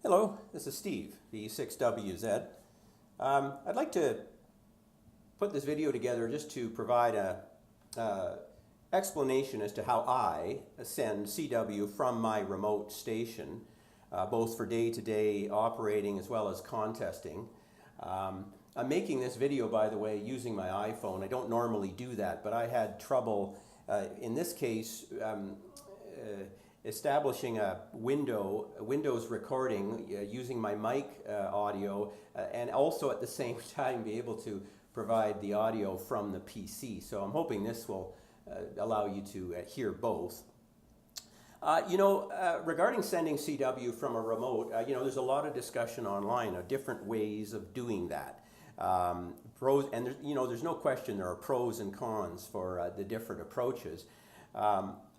Hello, this is Steve, the CW I'd like to put this video together just to provide a explanation as to how I send CW from my remote station, both for day-to-day operating as well as contesting. I'm making this video, by the way, using my iPhone. I don't normally do that, but I had trouble, in this case, establishing a Windows recording using my mic audio and also at the same time be able to provide the audio from the PC. So I'm hoping this will allow you to hear both. Regarding sending CW from a remote, there's a lot of discussion online of different ways of doing that. Pros, and there's no question there are pros and cons for the different approaches.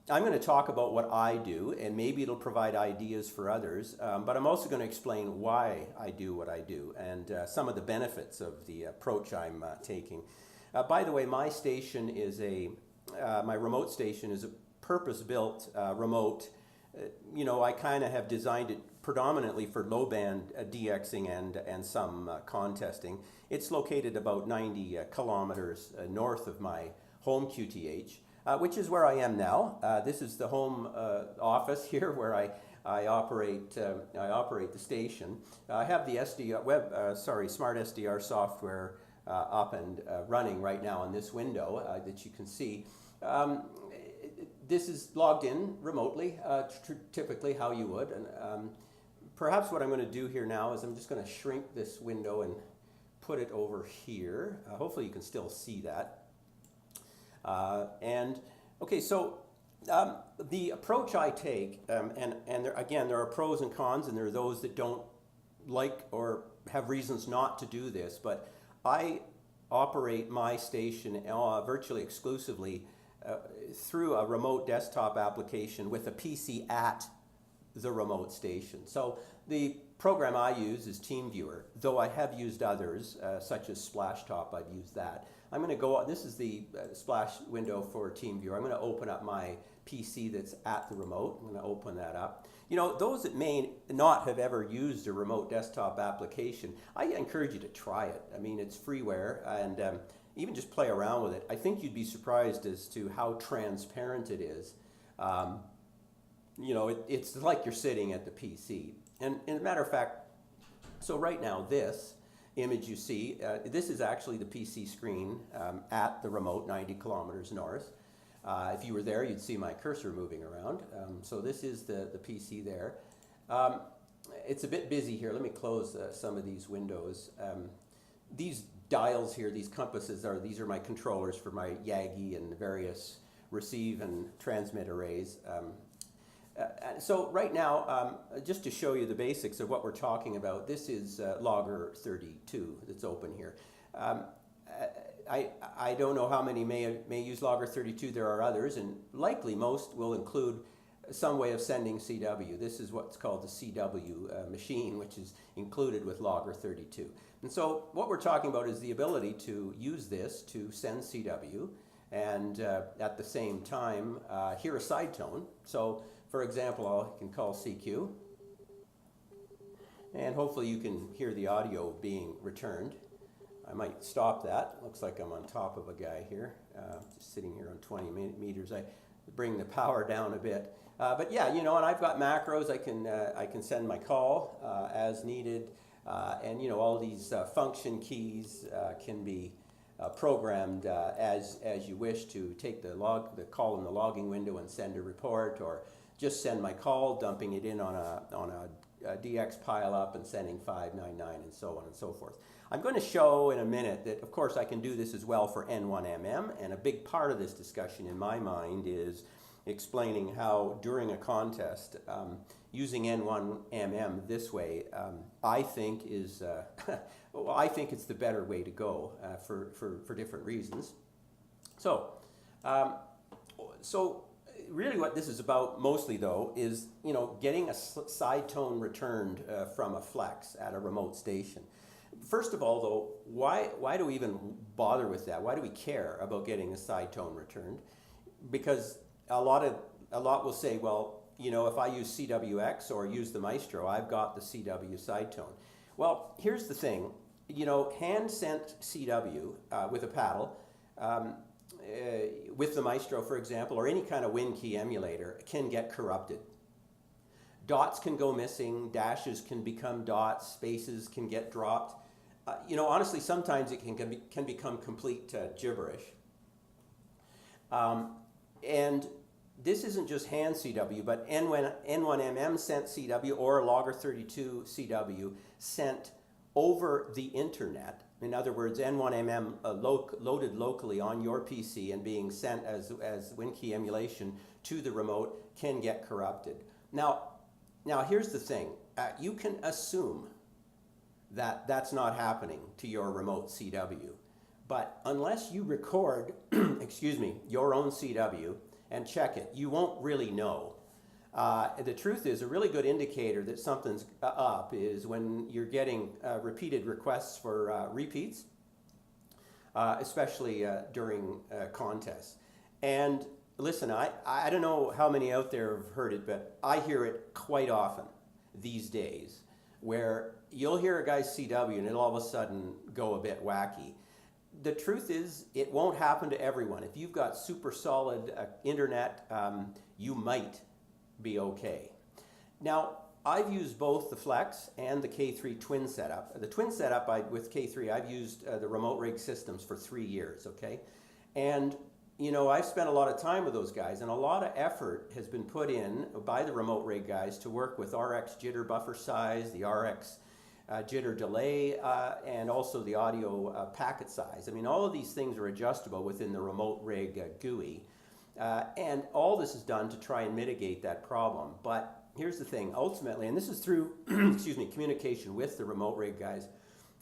I'm going to talk about what I do, and maybe it'll provide ideas for others, but I'm also going to explain why I do what I do and some of the benefits of the approach I'm taking. By the way, my station is my remote station is a purpose-built remote. I kind of have designed it predominantly for low-band DXing and some contesting. It's located about 90 kilometers north of my home QTH. Which is where I am now. This is the home office here where I operate the station. I have the Smart SDR software up and running right now on this window that you can see. This is logged in remotely, typically how you would. And perhaps what I'm going to do here now is I'm just going to shrink this window and put it over here. Hopefully you can still see that. Okay, so the approach I take, again, there are pros and cons, and there are those that don't like or have reasons not to do this, but I operate my station virtually exclusively through a remote desktop application with a PC at the remote station. So the program I use is TeamViewer, though I have used others, such as Splashtop. I've used that. I'm going to go, this is the splash window for TeamViewer. I'm going to open up my PC that's at the remote. I'm going to open that up. Those that may not have ever used a remote desktop application, I encourage you to try it. I mean, it's freeware, and even just play around with it. I think you'd be surprised as to how transparent it is. It's like you're sitting at the PC. And as a matter of fact, so right now this image you see, this is actually the PC screen at the remote 90 kilometers north. If you were there, you'd see my cursor moving around. So this is the PC there. It's a bit busy here. Let me close some of these windows. These dials here, these compasses, these are my controllers for my Yagi and various receive and transmit arrays. So right now, just to show you the basics of what we're talking about, this is Logger 32 that's open here. I don't know how many may use Logger 32. There are others, and likely most will include some way of sending CW. This is what's called the CW machine, which is included with Logger 32. And so what we're talking about is the ability to use this to send CW and at the same time hear a sidetone. So for example, I can call CQ, and hopefully you can hear the audio being returned. I might stop that. Looks like I'm on top of a guy here, just sitting here on 20 meters. I bring the power down a bit. But yeah, and I've got macros. I can send my call as needed, and all these function keys can be programmed as you wish to take the call in the logging window and send a report, or just send my call, dumping it in on a DX pileup and sending 599 and so on and so forth. I'm going to show in a minute that, of course, I can do this as well for N1MM, and a big part of this discussion in my mind is explaining how during a contest, using N1MM this way, I think is, well, I think it's the better way to go for different reasons. So really what this is about mostly, though, is getting a sidetone returned from a flex at a remote station. First of all, though, why do we even bother with that? Why do we care about getting a sidetone returned? Because a lot will say, well, you know, if I use CWX or use the Maestro, I've got the CW Sidetone. Well, here's the thing, you know, hand sent CW with a paddle, with the Maestro, for example, or any kind of WinKey emulator, can get corrupted. Dots can go missing, dashes can become dots, spaces can get dropped. You know, honestly, sometimes it can become complete gibberish. And this isn't just hand CW, but N1MM sent CW or Logger32 CW sent over the internet. In other words, N1MM loaded locally on your PC and being sent as WinKey emulation to the remote can get corrupted. Now here's the thing. You can assume that that's not happening to your remote CW. But unless you record, excuse me, your own CW and check it, you won't really know. The truth is, a really good indicator that something's up is when you're getting repeated requests for repeats, especially during contests. And listen, I don't know how many out there have heard it, but I hear it quite often these days, where you'll hear a guy's CW and it'll all of a sudden go a bit wacky. The truth is, it won't happen to everyone. If you've got super solid internet, you might be okay. Now, I've used both the Flex and the K3 twin setup. The twin setup with K3, I've used the remote rig systems for 3 years, okay? And, you know, I've spent a lot of time with those guys, and a lot of effort has been put in by the remote rig guys to work with RX jitter buffer size, the RX jitter delay, and also the audio packet size. I mean, all of these things are adjustable within the remote rig GUI. And all this is done to try and mitigate that problem. But here's the thing, ultimately, and this is through excuse me, communication with the remote rig guys,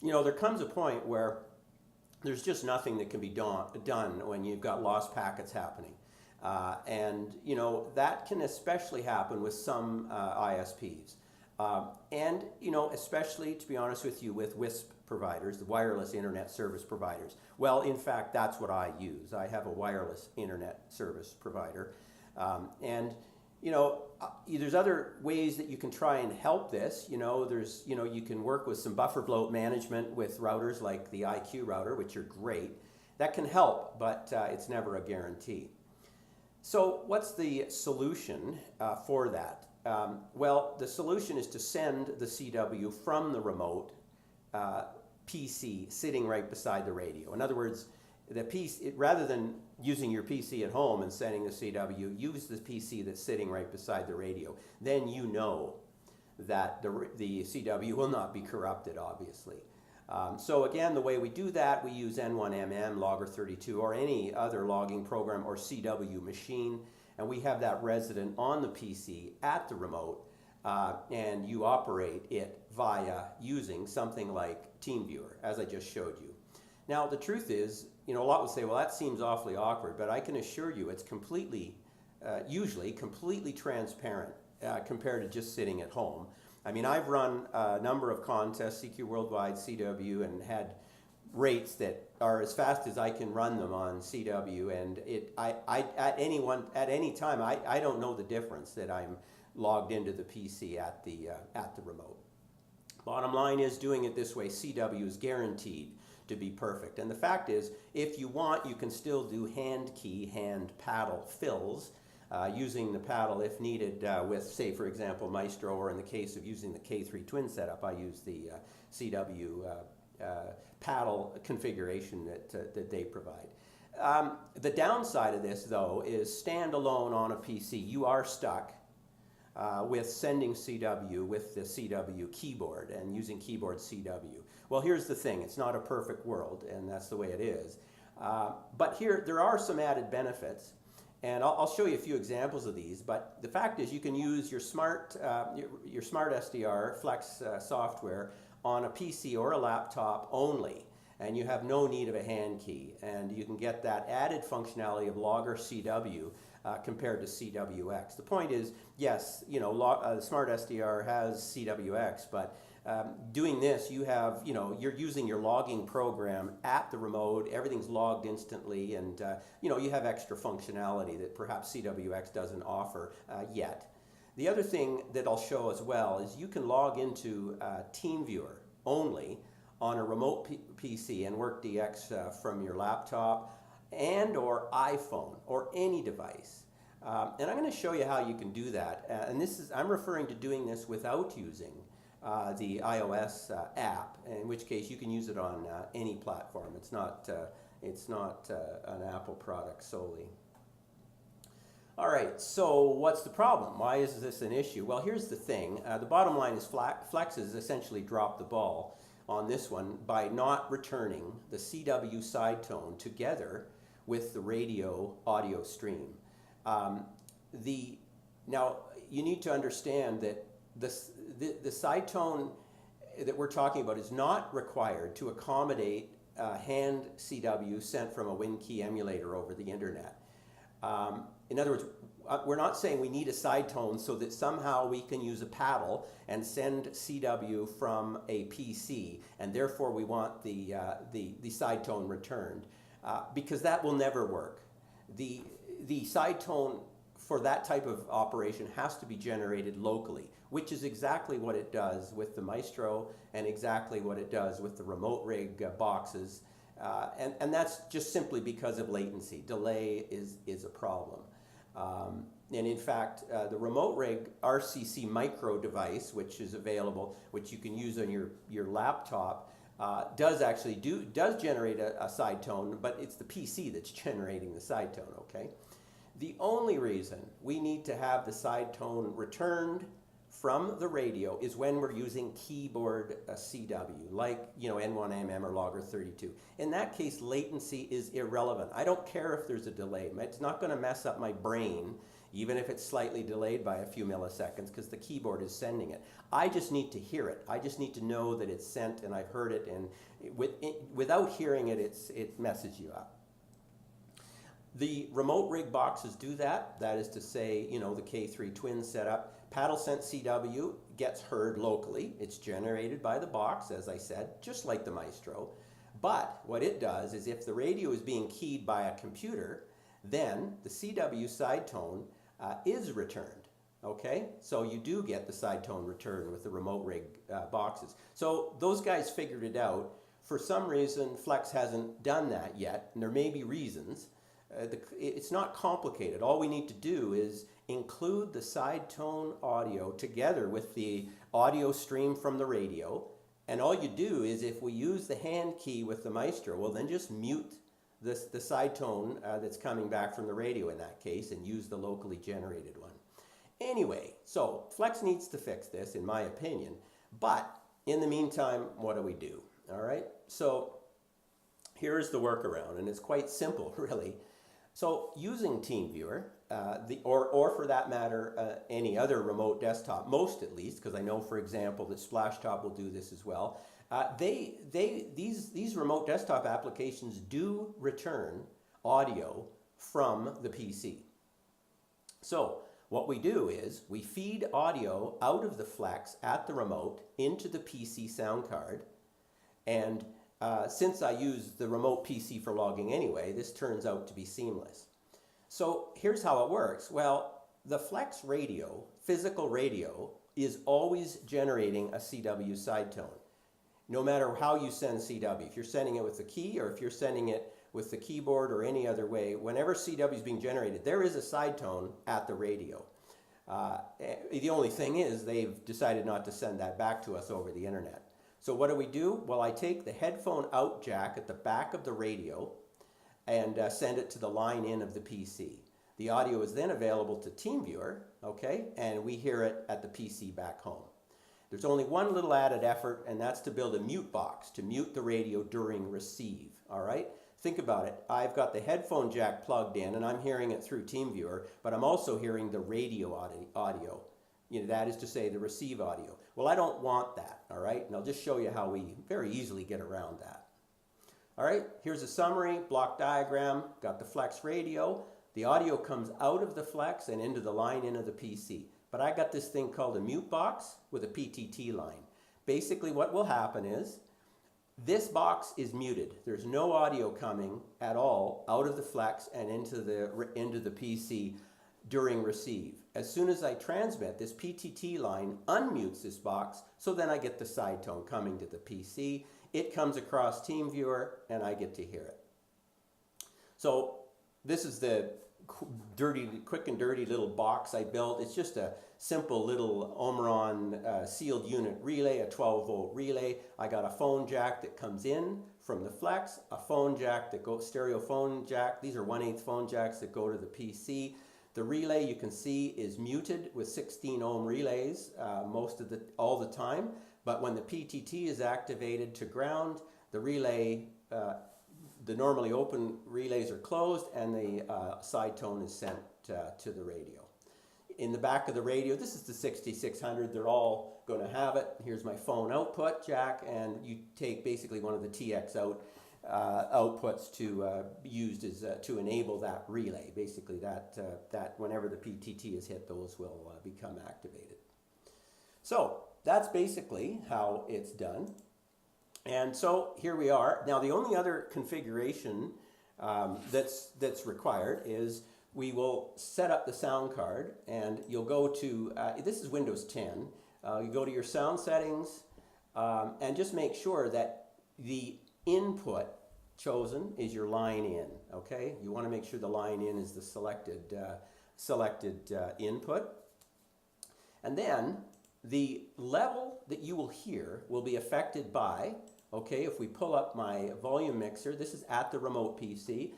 you know, there comes a point where there's just nothing that can be done when you've got lost packets happening. And, you know, that can especially happen with some ISPs. And, you know, especially, to be honest with you, with WISP providers, the wireless internet service providers. Well, in fact, that's what I use. I have a wireless internet service provider. And, you know, there's other ways that you can try and help this. You know, you can work with some buffer bloat management with routers like the IQ router, which are great. That can help, but it's never a guarantee. So what's the solution for that? Well, the solution is to send the CW from the remote PC sitting right beside the radio. In other words, the PC, rather than using your PC at home and sending the CW, use the PC that's sitting right beside the radio. Then you know that the CW will not be corrupted, obviously. So again, the way we do that, we use N1MM, Logger32, or any other logging program or CW machine, and we have that resident on the PC at the remote, and you operate it via using something like TeamViewer, as I just showed you. Now, the truth is, you know, a lot would say, well, that seems awfully awkward, but I can assure you it's completely, usually completely transparent compared to just sitting at home. I mean, I've run a number of contests, CQ Worldwide, CW, and had rates that are as fast as I can run them on CW, and at any time, I don't know the difference that I'm logged into the PC at the remote. Bottom line is, doing it this way, CW is guaranteed to be perfect. And the fact is, if you want, you can still do hand key, hand paddle fills, using the paddle if needed with, say, for example, Maestro, or in the case of using the K3 twin setup, I use the CW paddle configuration that they provide. The downside of this, though, is standalone on a PC. You are stuck with sending CW with the CW keyboard and using keyboard CW. Well, here's the thing. It's not a perfect world, and that's the way it is. But here, there are some added benefits. And I'll show you a few examples of these, but the fact is you can use your smart SDR Flex software on a PC or a laptop only, and you have no need of a hand key, and you can get that added functionality of Logger CW compared to CWX. The point is, yes, you know, Smart SDR has CWX, but doing this, you have, you know, you're using your logging program at the remote, everything's logged instantly, and you know, you have extra functionality that perhaps CWX doesn't offer yet. The other thing that I'll show as well is you can log into TeamViewer only on a remote PC and work DX from your laptop and or iPhone or any device. And I'm going to show you how you can do that. And I'm referring to doing this without using the iOS app, in which case you can use it on any platform. It's not an Apple product solely. All right, so what's the problem? Why is this an issue? Well, here's the thing. The bottom line is Flex has essentially dropped the ball on this one by not returning the CW Sidetone together with the radio audio stream. Now, you need to understand that the Sidetone that we're talking about is not required to accommodate hand CW sent from a WinKey emulator over the internet. In other words, we're not saying we need a Sidetone so that somehow we can use a paddle and send CW from a PC, and therefore we want the Sidetone returned, because that will never work. The Sidetone for that type of operation has to be generated locally, which is exactly what it does with the Maestro and exactly what it does with the remote rig boxes. And that's just simply because of latency. Delay is a problem. And in fact, the remote rig RCC micro device, which is available, which you can use on your laptop, does generate a Sidetone, but it's the PC that's generating the Sidetone, okay? The only reason we need to have the Sidetone returned from the radio is when we're using keyboard CW, like N1MM or Logger 32. In that case, latency is irrelevant. I don't care if there's a delay. It's not going to mess up my brain, even if it's slightly delayed by a few milliseconds, because the keyboard is sending it. I just need to hear it. I just need to know that it's sent and I've heard it, and without hearing it, it messes you up. The remote rig boxes do that. That is to say, the K3 Twin setup. Paddle sent CW gets heard locally. It's generated by the box, as I said, just like the Maestro. But what it does is if the radio is being keyed by a computer, then the CW Sidetone is returned. Okay? So you do get the Sidetone return with the remote rig boxes. So those guys figured it out. For some reason, Flex hasn't done that yet, and there may be reasons. It's not complicated. All we need to do is include the Sidetone audio together with the audio stream from the radio, and all you do is, if we use the hand key with the Maestro, well, then just mute the Sidetone that's coming back from the radio in that case and use the locally generated one. Anyway, so Flex needs to fix this, in my opinion, but in the meantime, what do? All right, so here's the workaround, and it's quite simple, really. So using TeamViewer, or for that matter, any other remote desktop, most at least, because I know, for example, that Splashtop will do this as well. These remote desktop applications do return audio from the PC. So what we do is we feed audio out of the Flex at the remote into the PC sound card, and since I use the remote PC for logging anyway, this turns out to be seamless. So here's how it works. Well, the Flex radio, physical radio, is always generating a CW Sidetone, no matter how you send CW. If you're sending it with the key or if you're sending it with the keyboard or any other way, whenever CW is being generated, there is a Sidetone at the radio. The only thing is they've decided not to send that back to us over the internet. So what do? Well, I take the headphone out jack at the back of the radio and send it to the line in of the PC. The audio is then available to TeamViewer, okay, and we hear it at the PC back home. There's only one little added effort, and that's to build a mute box to mute the radio during receive, all right? Think about it. I've got the headphone jack plugged in, and I'm hearing it through TeamViewer, but I'm also hearing the radio audio. That is to say, the receive audio. Well, I don't want that, all right? And I'll just show you how we very easily get around that. All right, here's a summary, block diagram, got the Flex radio. The audio comes out of the Flex and into the line in of the PC. But I got this thing called a mute box with a PTT line. Basically what will happen is this box is muted. There's no audio coming at all out of the Flex and into the PC during receive. as soon as I transmit, this PTT line unmutes this box, so then I get the side tone coming to the PC. It comes across TeamViewer, and I get to hear it. So this is the quick and dirty little box I built. It's just a simple little Omron sealed unit relay, a 12-volt relay. I got a phone jack that comes in from the Flex, a phone jack that goes, stereo phone jack. These are 1/8 phone jacks that go to the PC. The relay, you can see, is muted with 16 ohm relays all the time. But when the PTT is activated to ground, the relay, the normally open relays are closed, and the side tone is sent to the radio. In the back of the radio, this is the 6600. They're all going to have it. Here's my phone output jack, and you take basically one of the TX outputs to used as to enable that relay. Basically, that whenever the PTT is hit, those will become activated. So that's basically how it's done. And so here we are. Now the only other configuration that's required is we will set up the sound card, and you'll go to, this is Windows 10, you go to your sound settings, and just make sure that the input chosen is your line in, okay? You want to make sure the line in is the selected input. And then the level that you will hear will be affected by, okay, if we pull up my volume mixer, this is at the remote PC,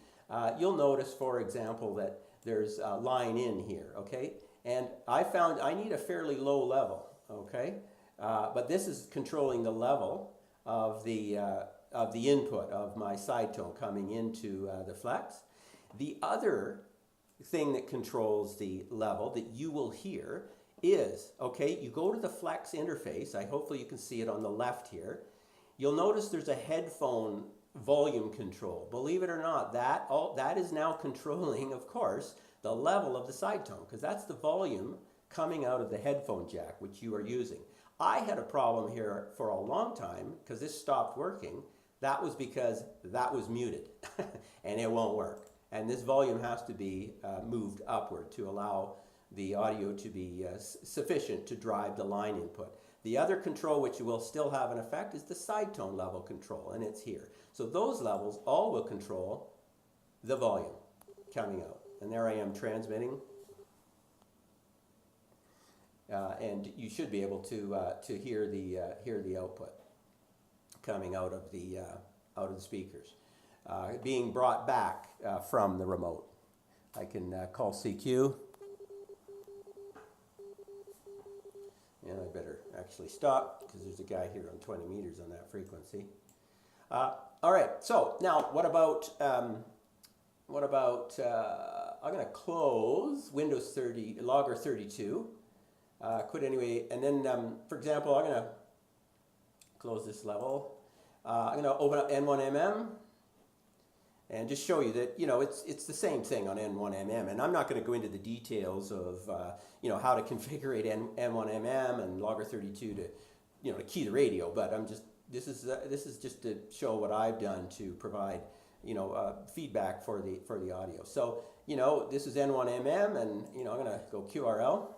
you'll notice, for example, that there's a line in here, okay? And I found I need a fairly low level, okay? But this is controlling the level of the input of my side tone coming into the Flex. The other thing that controls the level that you will hear is, okay, you go to the Flex interface. Hopefully you can see it on the left here. You'll notice there's a headphone volume control. Believe it or not, that is now controlling, of course, the level of the side tone, because that's the volume coming out of the headphone jack which you are using. I had a problem here for a long time because this stopped working. That was because that was muted and it won't work. And this volume has to be moved upward to allow the audio to be sufficient to drive the line input. The other control which will still have an effect is the side tone level control, and it's here. So those levels all will control the volume coming out. And there I am transmitting. And you should be able to hear the output coming out of the speakers, being brought back from the remote. I can call CQ, and I better actually stop because there's a guy here on 20 meters on that frequency. All right. So now, what about I'm going to close Windows 30 Logger 32. Quit anyway, and then, for example, I'm going to close this level. I'm going to open up N1MM and just show you that, you know, it's the same thing on N1MM. And I'm not going to go into the details of, you know, how to configure N1MM and Logger 32 to, you know, to key the radio. But I'm just, this is just to show what I've done to provide, you know, feedback for the audio. So, you know, this is N1MM, and, you know, I'm going to go QRL.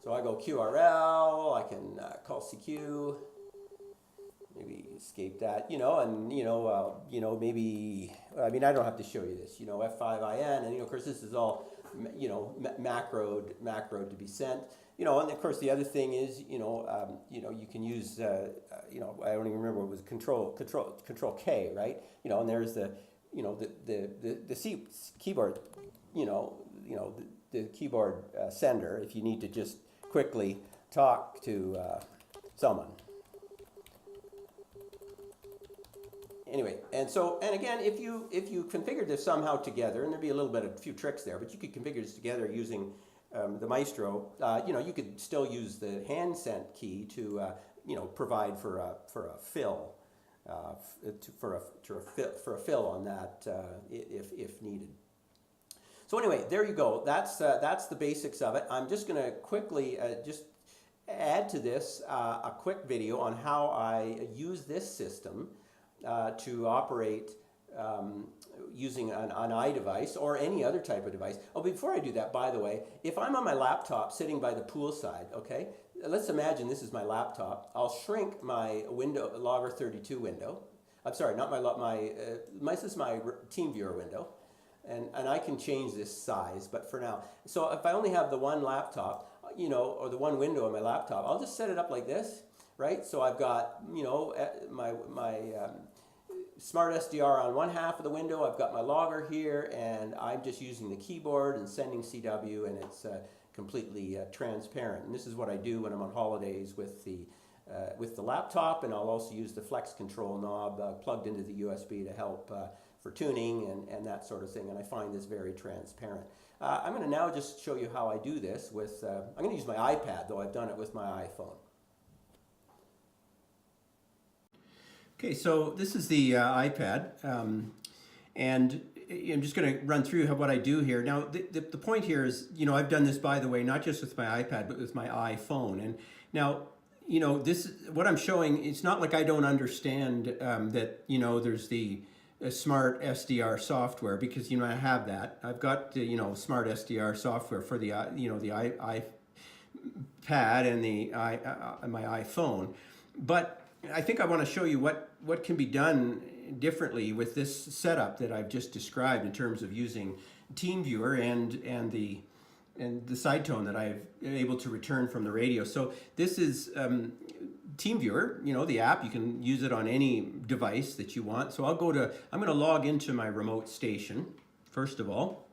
So I go QRL, I can call CQ, maybe escape that, you know, and, you know, maybe, I mean, I don't have to show you this, you know, F5IN, and, you know, of course, this is all, you know, macroed to be sent, you know, and of course, the other thing is, you know, you can use, you know, I don't even remember what it was, Control K, right? You know, and there's the, you know, the C keyboard, you know, the keyboard sender, if you need to just quickly talk to someone. Anyway, and again, if you configure this somehow together, and there'd be a few tricks there, but you could configure this together using the Maestro. You know, you could still use the hand sent key to you know, provide for a fill, for a fill on that if needed. So anyway, there you go. That's the basics of it. I'm just going to quickly just add to this a quick video on how I use this system to operate using an iDevice or any other type of device. Oh, before I do that, by the way, if I'm on my laptop sitting by the pool side, okay, let's imagine this is my laptop. I'll shrink my window, Logger 32 window. I'm sorry, not this is my TeamViewer window. And I can change this size, but for now. So if I only have the one laptop, or the one window on my laptop, I'll just set it up like this, right? So I've got, my Smart SDR on one half of the window, I've got my logger here, and I'm just using the keyboard and sending CW, and it's completely transparent. And this is what I do when I'm on holidays with the laptop, and I'll also use the flex control knob plugged into the USB to help for tuning and that sort of thing, and I find this very transparent. I'm going to now just show you how I do this with, I'm going to use my iPad, though I've done it with my iPhone. Okay, so this is the iPad, and I'm just going to run through what I do here. Now, the point here is, I've done this, by the way, not just with my iPad, but with my iPhone. And now, this, what I'm showing, it's not like I don't understand that, there's the Smart SDR software, because, I have that. I've got, Smart SDR software for the, the iPad and my iPhone. But I think I want to show you what can be done differently with this setup that I've just described in terms of using TeamViewer and the Sidetone that I've been able to return from the radio. So this is TeamViewer, the app. You can use it on any device that you want. So I'm going to log into my remote station first of all,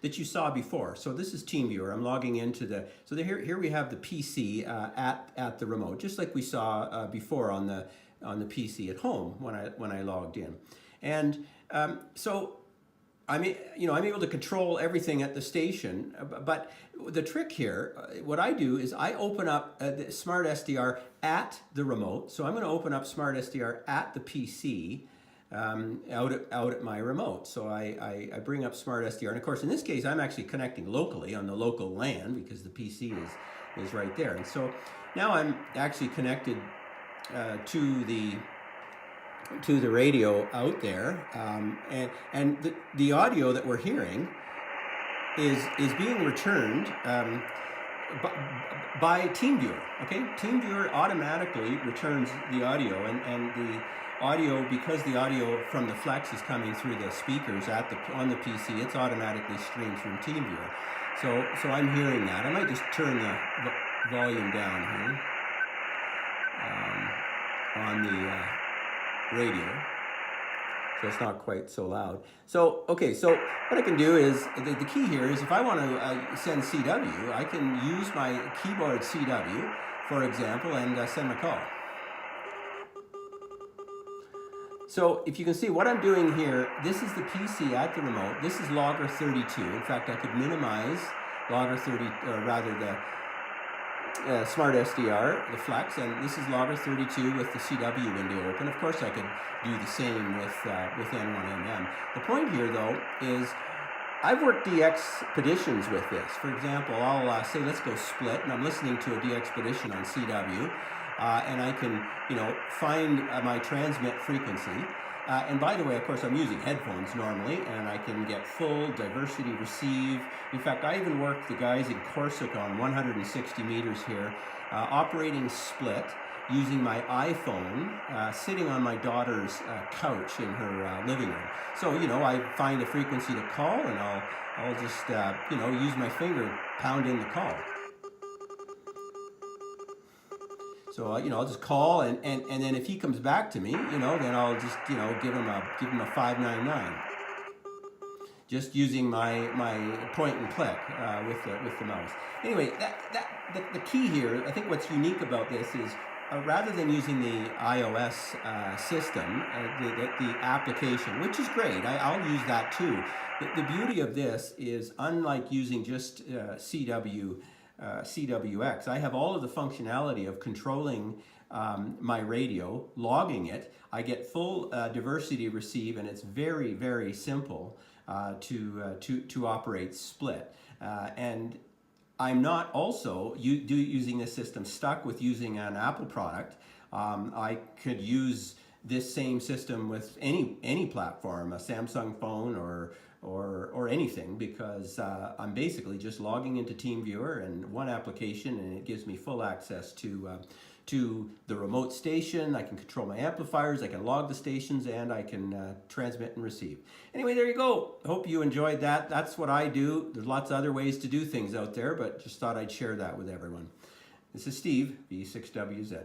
that you saw before. So this is TeamViewer. I'm logging into here we have the PC at the remote, just like we saw before on the PC at home when I logged in. And so I'm able to control everything at the station. But the trick here, what I do is I open up the Smart SDR at the remote. So I'm going to open up Smart SDR at the PC. Out at my remote. So I bring up Smart SDR, and of course in this case I'm actually connecting locally on the local LAN because the PC is right there. And so now I'm actually connected to the radio out there, and the audio that we're hearing is being returned by TeamViewer. Okay, TeamViewer automatically returns the audio, and the audio, because the audio from the Flex is coming through the speakers on the PC, it's automatically streamed from TeamViewer. So I'm hearing that. I might just turn the volume down here on the radio, so it's not quite so loud. So okay, so what I can do is, the key here is, if I want to send CW, I can use my keyboard CW, for example, and send a call. So if you can see what I'm doing here, this is the PC at the remote. This is Logger 32. In fact, I could minimize Logger 30, or rather the Smart SDR, the Flex, and this is Logger 32 with the CW window open. Of course, I could do the same with N1MM. The point here, though, is I've worked DXpeditions with this. For example, I'll say let's go split, and I'm listening to a DXpedition on CW. And I can, find my transmit frequency. And by the way, of course, I'm using headphones normally, and I can get full diversity receive. In fact, I even work the guys in Corsica on 160 meters here, operating split using my iPhone, sitting on my daughter's couch in her living room. So, I find a frequency to call, and I'll just, use my finger, pound in the call. So I'll just call, and then if he comes back to me, then I'll just give him a 599, just using my point and click with the mouse. Anyway, the key here, I think what's unique about this is, rather than using the iOS system, the application, which is great, I'll use that too. The beauty of this is, unlike using just CWX, I have all of the functionality of controlling my radio, logging it. I get full diversity receive, and it's very, very simple to operate split. And I'm not also using this system stuck with using an Apple product. I could use this same system with any platform, a Samsung phone or anything, because I'm basically just logging into TeamViewer and one application, and it gives me full access to the remote station. I can control my amplifiers, I can log the stations, and I can transmit and receive. Anyway, there you go. Hope you enjoyed that. That's what I do. There's lots of other ways to do things out there, but just thought I'd share that with everyone. This is Steve, V6WZ.